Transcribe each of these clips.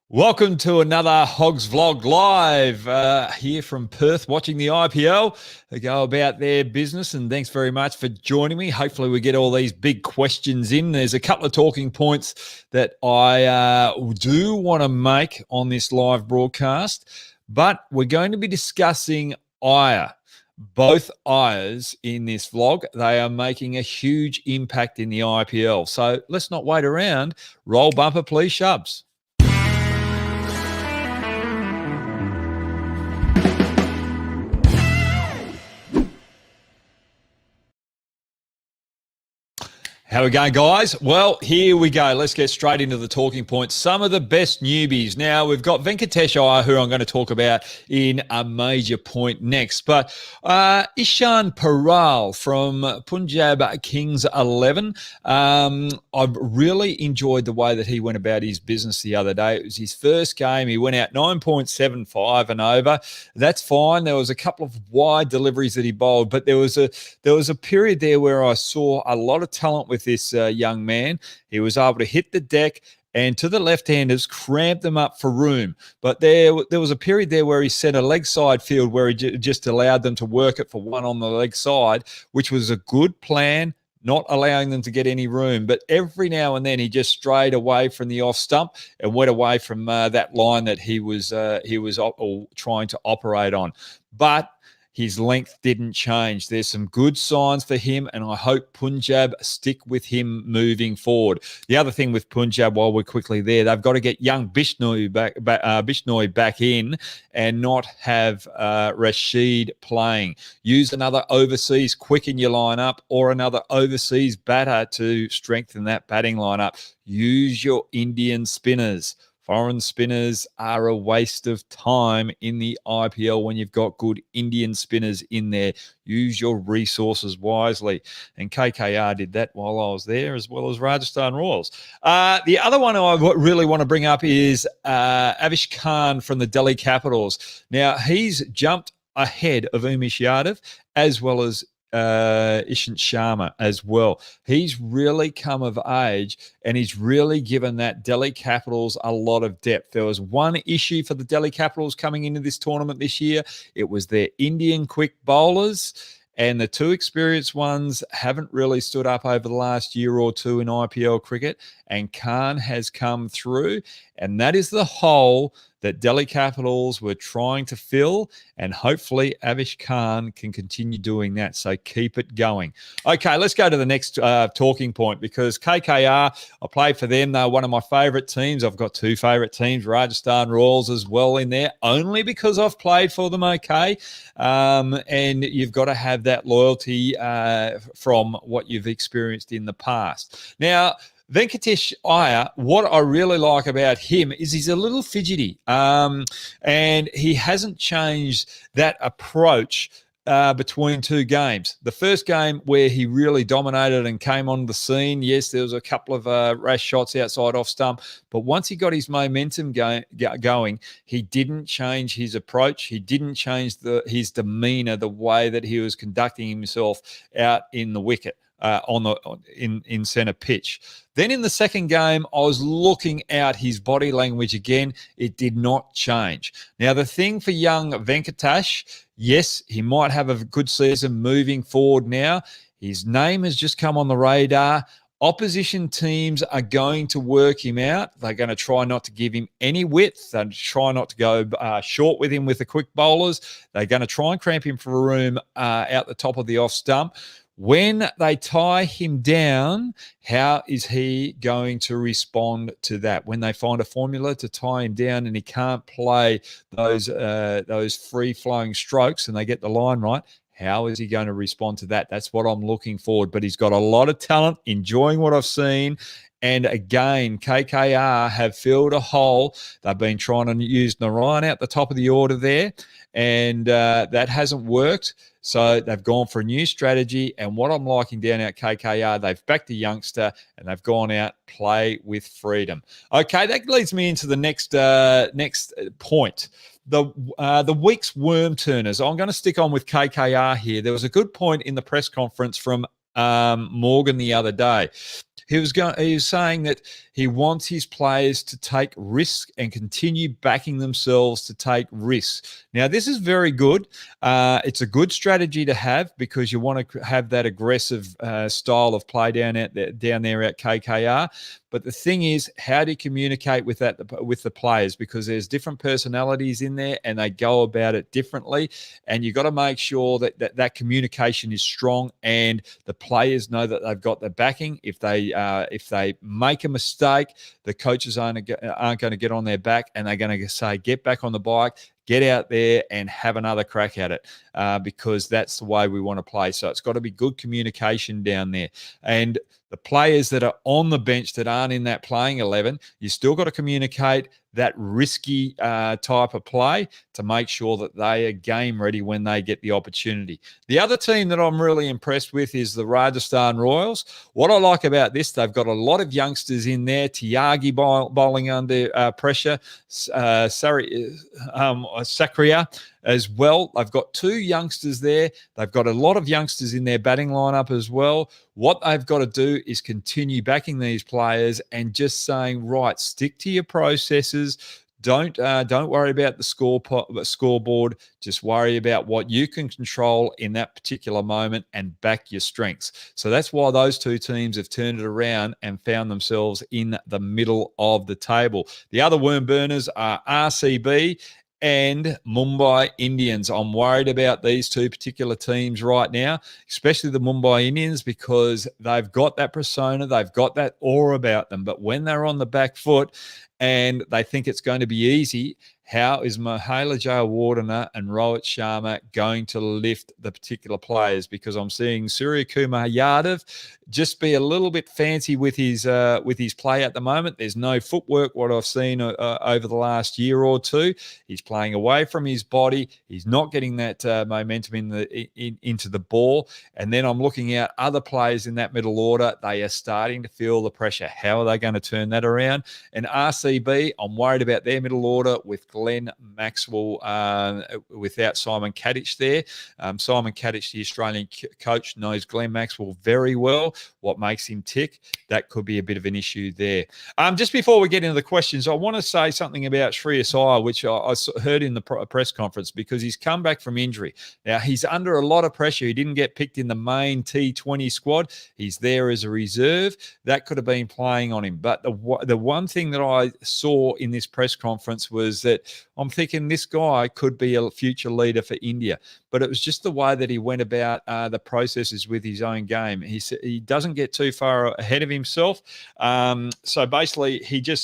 Welcome to another Hogg's Vlog Live here from Perth, watching the IPL. They go about their business, and thanks very much for joining me. Hopefully we get all these big questions in. There's a couple of talking points that I do want to make on this live broadcast, but we're going to be discussing Iyer. Both Iyers in this vlog, they are making a huge impact in the IPL. So let's not wait around. Roll bumper, please, Shubs. How are we going, guys? Well, here we go. Let's get straight into the talking points. Some of the best newbies. Now, we've got Venkatesh Iyer, who I'm going to talk about in a major point next. But Ishan Paral from Punjab Kings 11. I've really enjoyed the way that he went about his business the other day. It was his first game. He went out 9.75 and over. That's fine. There was a couple of wide deliveries that he bowled, but there was a period there where I saw a lot of talent with this young man. He was able to hit the deck and to the left-handers, cramp them up for room. But there was a period there where he set a leg side field where he just allowed them to work it for one on the leg side, which was a good plan, not allowing them to get any room. But every now and then he just strayed away from the off stump and went away from that line that he was trying to operate on. But his length didn't change. There's some good signs for him, and I hope Punjab stick with him moving forward. The other thing with Punjab, while we're quickly there, they've got to get young Bishnoi back in and not have Rashid playing. Use another overseas quick in your lineup or another overseas batter to strengthen that batting lineup. Use your Indian spinners. Foreign spinners are a waste of time in the IPL when you've got good Indian spinners in there. Use your resources wisely. And KKR did that while I was there, as well as Rajasthan Royals. The other one I really want to bring up is Avish Khan from the Delhi Capitals. Now, he's jumped ahead of Umesh Yadav as well as Ishant Sharma as well. He's really come of age, and he's really given that Delhi Capitals a lot of depth. There was one issue for the Delhi Capitals coming into this tournament this year. It was their Indian quick bowlers, and the two experienced ones haven't really stood up over the last year or two in IPL cricket, and Khan has come through, and that is the hole that Delhi Capitals were trying to fill, and hopefully Avish Khan can continue doing that, so keep it going. Okay, let's go to the next talking point, because KKR, I play for them. They're one of my favourite teams. I've got two favourite teams, Rajasthan Royals as well in there, only because I've played for them, okay? And you've got to have that loyalty from what you've experienced in the past. Now, Venkatesh Iyer, what I really like about him is he's a little fidgety, and he hasn't changed that approach between two games. The first game where he really dominated and came on the scene, yes, there was a couple of rash shots outside off stump, but once he got his momentum going, he didn't change his approach. He didn't change his demeanour, the way that he was conducting himself out in the wicket. In centre pitch. Then in the second game, I was looking at his body language again. It did not change. Now, the thing for young Venkatesh, yes, he might have a good season moving forward now. His name has just come on the radar. Opposition teams are going to work him out. They're going to try not to give him any width. They're try not to go short with him with the quick bowlers. They're going to try and cramp him for a room out the top of the off stump. When they tie him down, how is he going to respond to that? When they find a formula to tie him down and he can't play those free-flowing strokes and they get the line right, how is he going to respond to that? That's what I'm looking forward. But he's got a lot of talent, enjoying what I've seen. And again, KKR have filled a hole. They've been trying to use Narayan out the top of the order there, and that hasn't worked. So they've gone for a new strategy. And what I'm liking down at KKR, they've backed a youngster and they've gone out, play with freedom. Okay, that leads me into the next point. The week's worm turners. I'm going to stick on with KKR here. There was a good point in the press conference from Morgan the other day. He was saying that he wants his players to take risks and continue backing themselves to take risks. Now, this is very good. It's a good strategy to have because you want to have that aggressive style of play down there at KKR. But the thing is, how do you communicate with the players? Because there's different personalities in there, and they go about it differently. And you've got to make sure that communication is strong, and the players know that they've got the backing. If they make a mistake, the coaches aren't going to get on their back, and they're going to say, "Get back on the bike." Get out there and have another crack at it because that's the way we want to play. So it's got to be good communication down there. And the players that are on the bench that aren't in that playing 11, you still got to communicate that risky type of play to make sure that they are game ready when they get the opportunity. The other team that I'm really impressed with is the Rajasthan Royals. What I like about this, they've got a lot of youngsters in there. Tyagi bowling under pressure. Sakria as well. They've got 2 youngsters there. They've got a lot of youngsters in their batting lineup as well. What they've got to do is continue backing these players and just saying, right, stick to your processes. Don't worry about the scoreboard. Just worry about what you can control in that particular moment and back your strengths. So that's why those 2 teams have turned it around and found themselves in the middle of the table. The other worm burners are RCB and Mumbai Indians. I'm worried about these 2 particular teams right now, especially the Mumbai Indians, because they've got that persona, they've got that aura about them. But when they're on the back foot and they think it's going to be easy, how is Mahela Jayawardene and Rohit Sharma going to lift the particular players? Because I'm seeing Surya Kumar Yadav just be a little bit fancy with his play at the moment. There's no footwork, what I've seen over the last year or 2. He's playing away from his body. He's not getting that momentum into the ball. And then I'm looking at other players in that middle order. They are starting to feel the pressure. How are they going to turn that around? And RCB, I'm worried about their middle order with Glenn Maxwell without Simon Kadich there. Simon Kadich, the Australian coach, knows Glenn Maxwell very well. What makes him tick? That could be a bit of an issue there. Just before we get into the questions, I want to say something about Shreyas Iyer, which I heard in the press conference, because he's come back from injury. Now, he's under a lot of pressure. He didn't get picked in the main T20 squad. He's there as a reserve. That could have been playing on him. But the one thing that I saw in this press conference was that I'm thinking this guy could be a future leader for India. But it was just the way that he went about the processes with his own game. He doesn't get too far ahead of himself. So basically,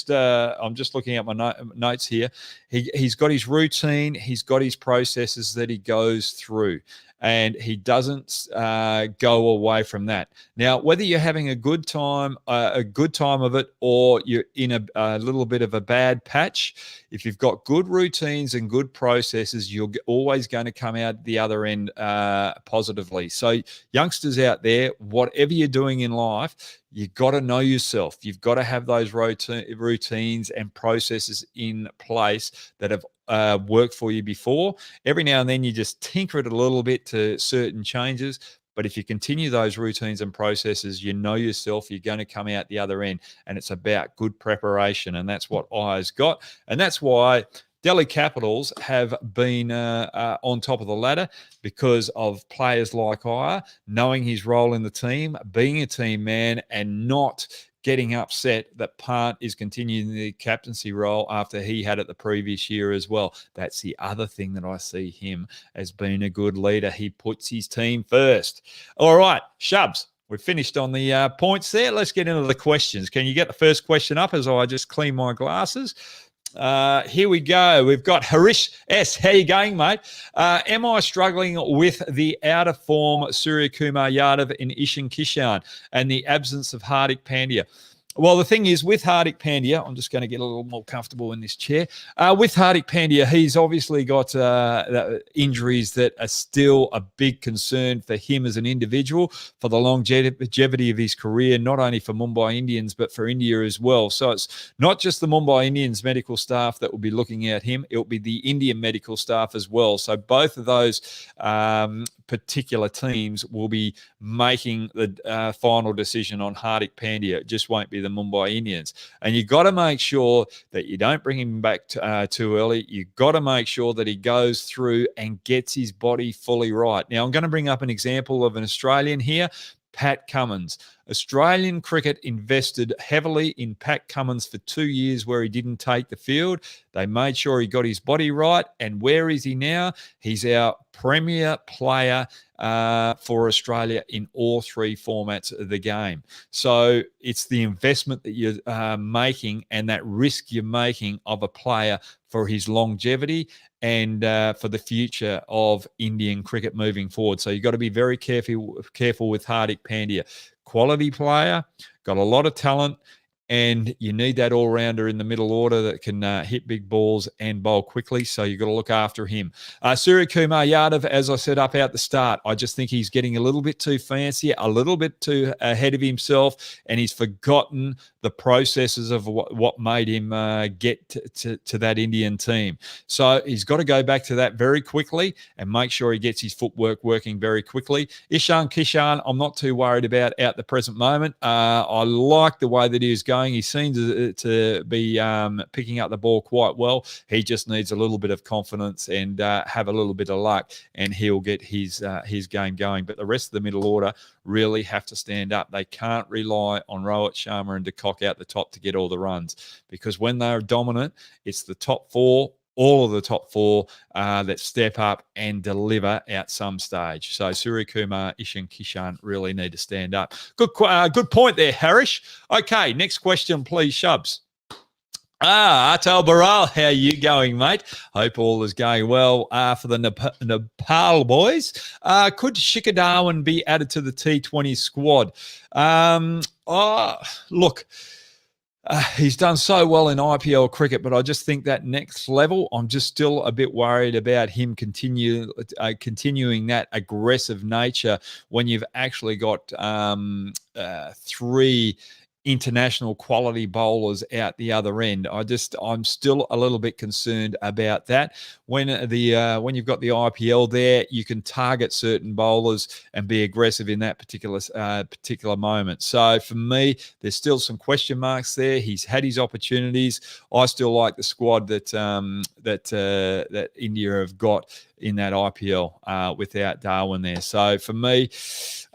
I'm just looking at my notes here. He's got his routine. He's got his processes that he goes through, and he doesn't go away from that. Now, whether you're having a good time of it, or you're in a little bit of a bad patch, if you've got good routines and good processes, you're always going to come out the other end positively. So youngsters out there, whatever you're doing in life, you've got to know yourself. You've got to have those routines and processes in place that have worked for you before. Every now and then you just tinker it a little bit to certain changes. But if you continue those routines and processes, you know yourself, you're going to come out the other end. And it's about good preparation. And that's what Iyer's got. And that's why Delhi Capitals have been on top of the ladder, because of players like Iyer, knowing his role in the team, being a team man, and not getting upset that Pant is continuing the captaincy role after he had it the previous year as well. That's the other thing that I see him as being a good leader. He puts his team first. All right, Shubs, we've finished on the points there. Let's get into the questions. Can you get the first question up as I just clean my glasses? Here we go. We've got Harish S. How you going, mate? Am I struggling with the out of form Surya Kumar Yadav in Ishan Kishan and the absence of Hardik Pandya? Well, the thing is, with Hardik Pandya, I'm just going to get a little more comfortable in this chair. With Hardik Pandya, he's obviously got injuries that are still a big concern for him as an individual, for the longevity of his career, not only for Mumbai Indians, but for India as well. So it's not just the Mumbai Indians medical staff that will be looking at him, it will be the Indian medical staff as well. So both of those particular teams will be making the final decision on Hardik Pandya. It just won't be the Mumbai Indians. And you've got to make sure that you don't bring him back too early. You've got to make sure that he goes through and gets his body fully right. Now, I'm going to bring up an example of an Australian here, Pat Cummins. Australian cricket invested heavily in Pat Cummins for 2 years where he didn't take the field. They made sure he got his body right. And where is he now? He's our premier player for Australia in all three formats of the game. So it's the investment that you're making and that risk you're making of a player for his longevity and for the future of Indian cricket moving forward. So you've got to be very careful with Hardik Pandya. Quality player, got a lot of talent, and you need that all-rounder in the middle order that can hit big balls and bowl quickly, so you've got to look after him. Suryakumar Yadav, as I said up at the start, I just think he's getting a little bit too fancy, a little bit too ahead of himself, and he's forgotten the processes of what made him get to that Indian team. So he's got to go back to that very quickly and make sure he gets his footwork working very quickly. Ishan Kishan, I'm not too worried about at the present moment. I like the way that he is going. He seems to be picking up the ball quite well. He just needs a little bit of confidence and have a little bit of luck, and he'll get his game going. But the rest of the middle order really have to stand up. They can't rely on Rohit Sharma and De Kock out the top to get all the runs, because when they're dominant, it's the top four, all of the top four that step up and deliver at some stage. So Suryakumar, Ishan Kishan really need to stand up. Good point there, Harish. Okay, next question, please, Shubs. Atal Baral, how are you going, mate? Hope all is going well for the Nepal boys. Could Shikhar Dhawan be added to the T20 squad? Look, he's done so well in IPL cricket, but I just think that next level, I'm just still a bit worried about him continuing that aggressive nature when you've actually got three international quality bowlers out the other end. I'm still a little bit concerned about that. When you've got the IPL there, you can target certain bowlers and be aggressive in that particular moment. So for me, there's still some question marks there. He's had his opportunities. I still like the squad that India have got in that IPL without Darwin there. So for me,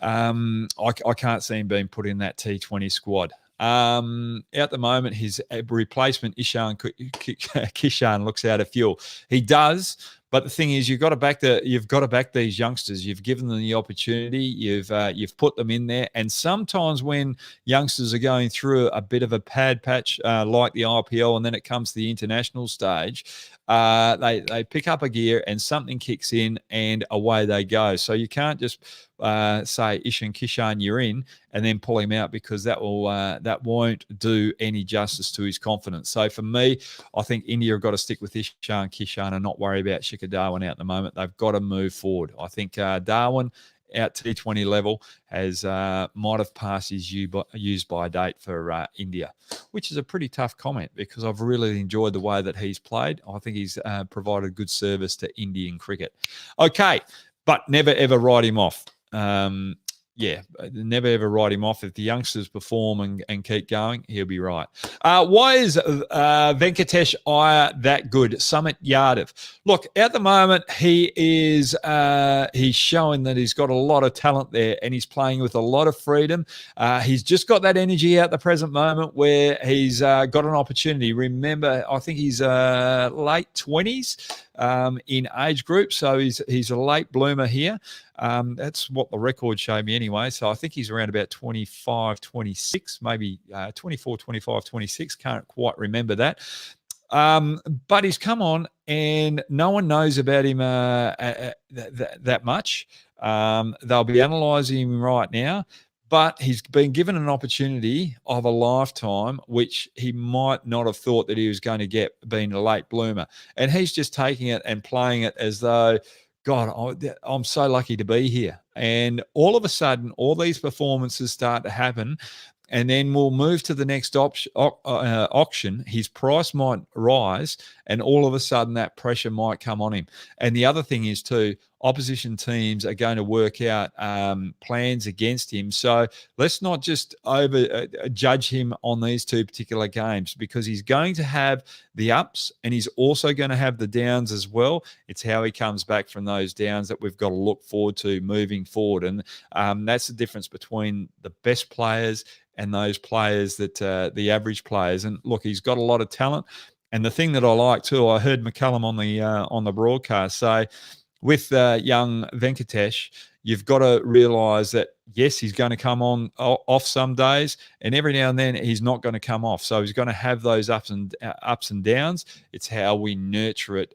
I can't see him being put in that T20 squad. At the moment, his replacement, Ishan Kishan, looks out of fuel. He does, but the thing is, you've got to back these youngsters. You've given them the opportunity. You've put them in there, and sometimes when youngsters are going through a bit of a pad patch like the IPL, and then it comes to the international stage, they pick up a gear and something kicks in and away they go. So you can't just say Ishan Kishan, you're in, and then pull him out, because that won't do any justice to his confidence. So for me, I think India have got to stick with Ishan Kishan and not worry about Shikhar Dhawan at the moment. They've got to move forward. I think Dhawan at T20 level might have passed his use by date for India, which is a pretty tough comment, because I've really enjoyed the way that he's played. I think he's provided good service to Indian cricket. Okay, but never ever write him off. Never ever write him off. If the youngsters perform and keep going, he'll be right. Why is Venkatesh Iyer that good? Sumit Yadav. Look, at the moment, he's showing that he's got a lot of talent there, and he's playing with a lot of freedom. He's just got that energy at the present moment where he's got an opportunity. Remember, I think he's late 20s. In age group, so he's a late bloomer here. That's what the record showed me anyway. So I think he's around about 25, 26, maybe 24, 25, 26. Can't quite remember that. But he's come on, and no one knows about him that much. They'll be analysing him right now. but he's been given an opportunity of a lifetime, which he might not have thought that he was going to get being a late bloomer. And he's just taking it and playing it as though, God, I'm so lucky to be here. And all of a sudden, all these performances start to happen. And then we'll move to the next auction. His price might rise, and all of a sudden that pressure might come on him. And the other thing is too, opposition teams are going to work out plans against him. So let's not just over judge him on these two particular games, because he's going to have the ups and he's also going to have the downs as well. It's how he comes back from those downs that we've got to look forward to moving forward. And that's the difference between the best players and those players that the average players. And look, he's got a lot of talent. And the thing that I like too, I heard McCullum on the broadcast say, with young Venkatesh, you've got to realise that, yes, he's going to come off some days, and every now and then he's not going to come off. So he's going to have those ups and downs. It's how we nurture it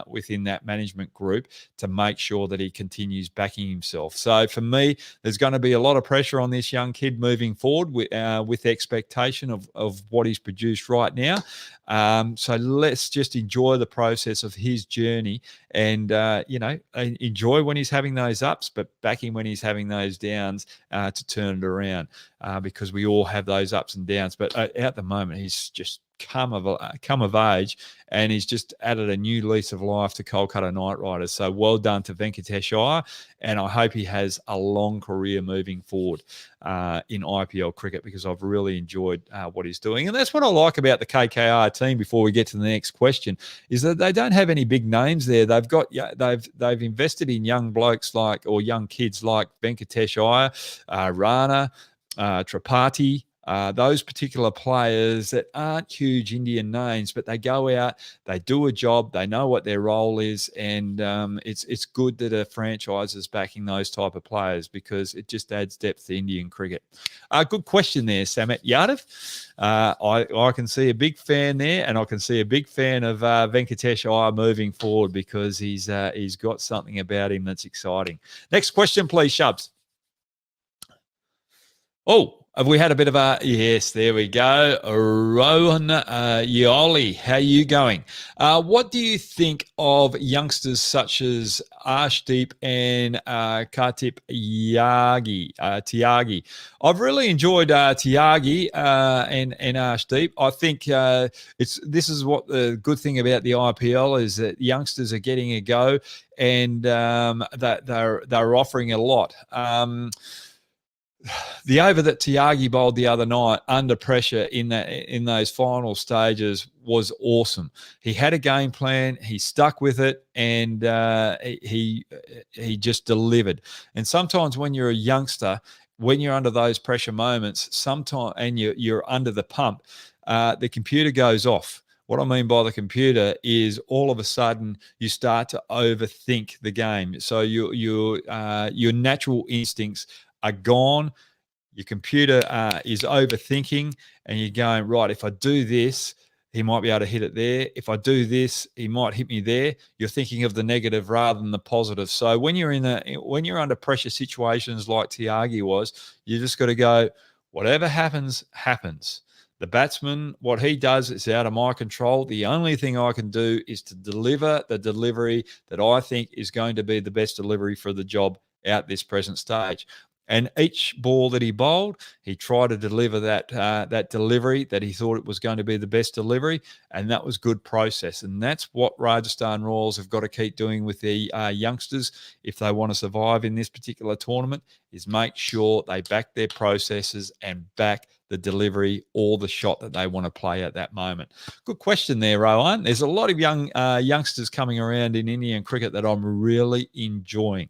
within that management group to make sure that he continues backing himself. So for me, there's going to be a lot of pressure on this young kid moving forward with expectation of what he's produced right now. So let's just enjoy the process of his journey and, enjoy when he's having those ups, but back him when he's having those downs to turn it around because we all have those ups and downs. But at the moment, he's just come of age, and he's just added a new lease of life to Kolkata Knight Riders. So well done to Venkatesh Iyer, and I hope he has a long career moving forward in IPL cricket, because I've really enjoyed what he's doing. And that's what I like about the KKR team. Before we get to the next question, is that they don't have any big names there. They've invested in young blokes or young kids like Venkatesh Iyer, Rana, Tripathi. Those particular players that aren't huge Indian names, but they go out, they do a job, they know what their role is, and it's good that a franchise is backing those type of players, because it just adds depth to Indian cricket. Good question there, Samet Yadav. I can see a big fan there, and I can see a big fan of Venkatesh Iyer moving forward, because he's got something about him that's exciting. Next question, please, Shubs. Oh, have we had a bit of a... Yes, there we go. Rohan Yoli, how are you going? What do you think of youngsters such as Arshdeep and Kartip Tyagi? I've really enjoyed Tyagi and Arshdeep. I think this is what the good thing about the IPL is, that youngsters are getting a go, and that they're offering a lot. The over that Tyagi bowled the other night under pressure in those final stages was awesome. He had a game plan, he stuck with it, and he just delivered. And sometimes when you're a youngster, when you're under those pressure moments, and you're under the pump, the computer goes off. What I mean by the computer is all of a sudden you start to overthink the game. So your natural instincts are gone. Your computer is overthinking, and you're going, right, if I do this, he might be able to hit it there. If I do this, he might hit me there. You're thinking of the negative rather than the positive. So when you're under pressure situations like Tyagi was, you just got to go, whatever happens, happens. The batsman, what he does is out of my control. The only thing I can do is to deliver the delivery that I think is going to be the best delivery for the job at this present stage. And each ball that he bowled, he tried to deliver that delivery that he thought it was going to be the best delivery, and that was good process. And that's what Rajasthan Royals have got to keep doing with the youngsters if they want to survive in this particular tournament, is make sure they back their processes and back the delivery or the shot that they want to play at that moment. Good question there, Rohan. There's a lot of young youngsters coming around in Indian cricket that I'm really enjoying.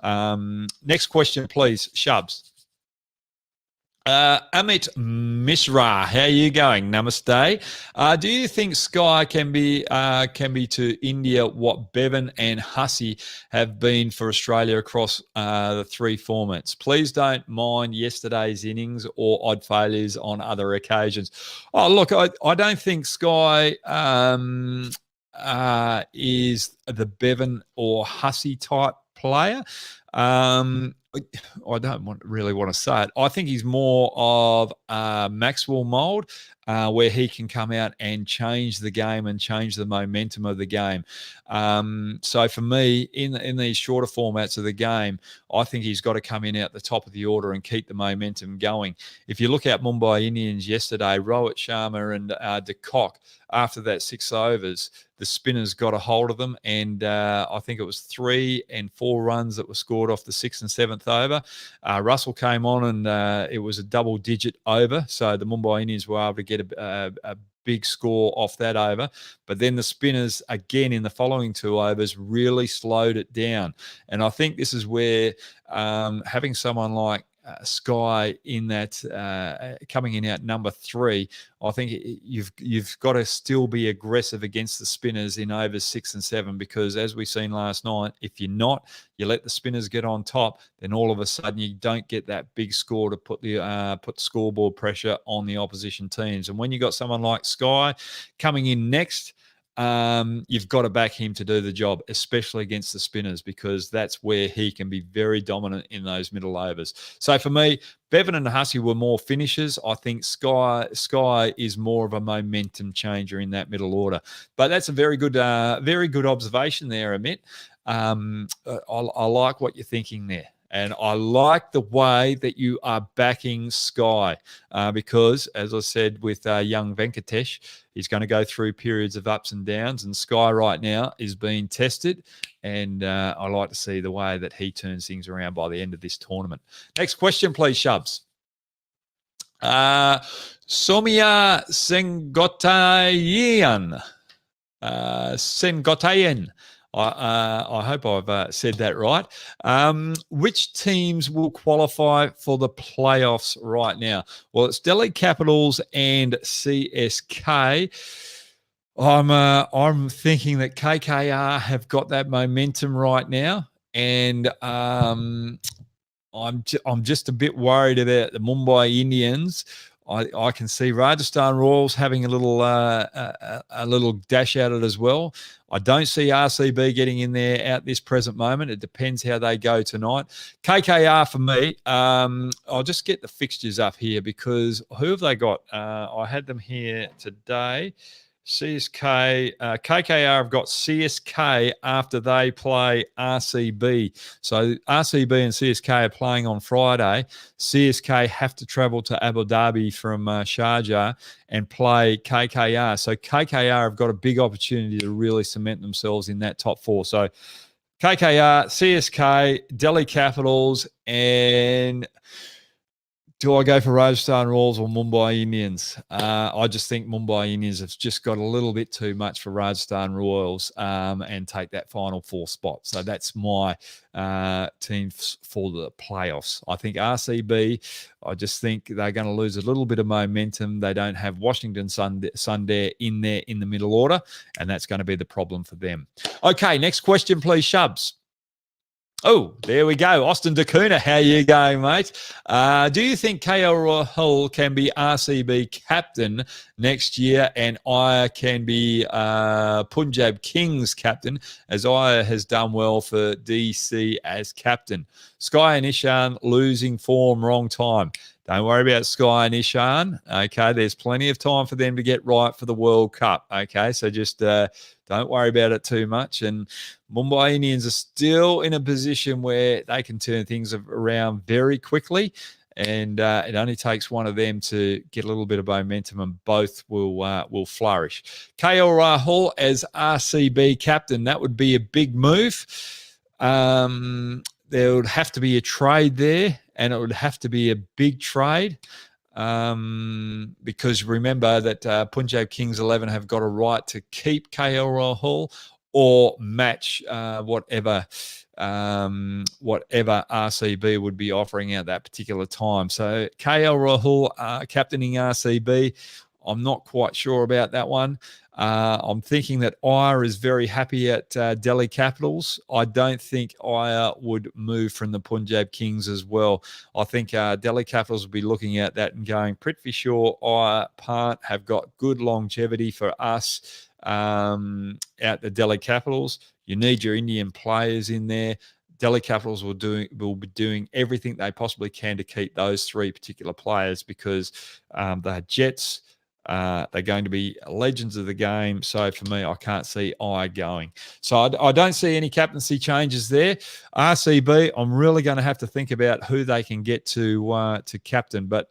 Next question, please, Shubs. Amit Mishra, how are you going? Namaste. Do you think Sky can be to India what Bevan and Hussey have been for Australia across the three formats? Please don't mind yesterday's innings or odd failures on other occasions. Oh, look, I don't think Sky is the Bevan or Hussey type player. I don't really want to say it. I think he's more of a Maxwell mold, where he can come out and change the game and change the momentum of the game. So for me, in these shorter formats of the game, I think he's got to come in out the top of the order and keep the momentum going. If you look at Mumbai Indians yesterday, Rohit Sharma and de Kock, after that 6 overs, the spinners got a hold of them, and I think it was 3 and 4 runs that were scored off the 6th and 7th over. Russell came on, and it was a double-digit over, so the Mumbai Indians were able to get a big score off that over. But then the spinners, again, in the following 2 overs, really slowed it down. And I think this is where having someone like Sky in that coming in at number 3, I think you've got to still be aggressive against the spinners in overs 6 and 7, because as we've seen last night, if you're not, you let the spinners get on top, then all of a sudden you don't get that big score to put the scoreboard pressure on the opposition teams. And when you got someone like Sky coming in next, you've got to back him to do the job, especially against the spinners, because that's where he can be very dominant in those middle overs. So for me, Bevan and Hussey were more finishers. I think Sky is more of a momentum changer in that middle order. But that's a very good observation there, Amit. I like what you're thinking there. And I like the way that you are backing Sky because, as I said with young Venkatesh, he's going to go through periods of ups and downs, and Sky right now is being tested, and I like to see the way that he turns things around by the end of this tournament. Next question, please, Shubs. Somia Sengotayan. Sengotayan. I hope I've said that right. Which teams will qualify for the playoffs right now? Well, it's Delhi Capitals and CSK. I'm thinking that KKR have got that momentum right now, and I'm just a bit worried about the Mumbai Indians. I can see Rajasthan Royals having a little dash at it as well. I don't see RCB getting in there at this present moment. It depends how they go tonight. KKR for me, I'll just get the fixtures up here because who have they got? I had them here today. KKR have got CSK after they play RCB. So RCB and CSK are playing on Friday. CSK have to travel to Abu Dhabi from Sharjah and play KKR. So KKR have got a big opportunity to really cement themselves in that top 4. So KKR, CSK, Delhi Capitals, and do I go for Rajasthan Royals or Mumbai Indians? I just think Mumbai Indians have just got a little bit too much for Rajasthan Royals and take that final 4 spot. So that's my team for the playoffs. I think RCB, I just think they're going to lose a little bit of momentum. They don't have Washington Sundar in there in the middle order, and that's going to be the problem for them. Okay, next question, please, Shubs. Oh, there we go. Austin Dacuna, how you going, mate? Do you think KL Rahul can be RCB captain next year and Iyer can be Punjab Kings captain, as Iyer has done well for DC as captain? Sky and Ishan losing form, wrong time. Don't worry about Sky and Ishan. Okay, there's plenty of time for them to get right for the World Cup. Okay, so just don't worry about it too much. And Mumbai Indians are still in a position where they can turn things around very quickly. And it only takes one of them to get a little bit of momentum, and both will flourish. KL Rahul as RCB captain, that would be a big move. There would have to be a trade there, and it would have to be a big trade because remember that Punjab Kings 11 have got a right to keep KL Rahul or match whatever RCB would be offering at that particular time. So KL Rahul captaining RCB, I'm not quite sure about that one. I'm thinking that Iyer is very happy at Delhi Capitals. I don't think Iyer would move from the Punjab Kings as well. I think Delhi Capitals will be looking at that and going, Prithvi Shaw, Iyer, Pant have got good longevity for us at the Delhi Capitals. You need your Indian players in there. Delhi Capitals will be doing everything they possibly can to keep those three particular players because they're Jets. They're going to be legends of the game. So for me, I can't see Iyer going. So I don't see any captaincy changes there. RCB, I'm really going to have to think about who they can get to captain. But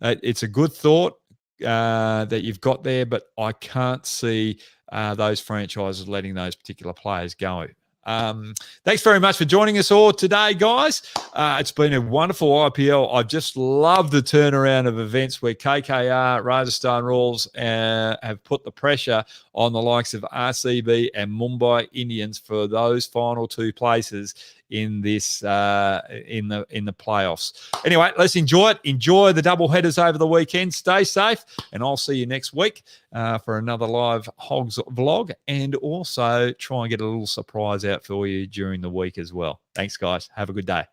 it's a good thought that you've got there, but I can't see those franchises letting those particular players go. Thanks very much for joining us all today, guys. It's been a wonderful IPL. I just love the turnaround of events where KKR, Rajasthan Royals have put the pressure on the likes of RCB and Mumbai Indians for those final two places in this in the playoffs. Anyway, let's enjoy it. Enjoy the double headers over the weekend. Stay safe, and I'll see you next week for another live Hogs vlog, and also try and get a little surprise out for you during the week as well. Thanks, guys. Have a good day.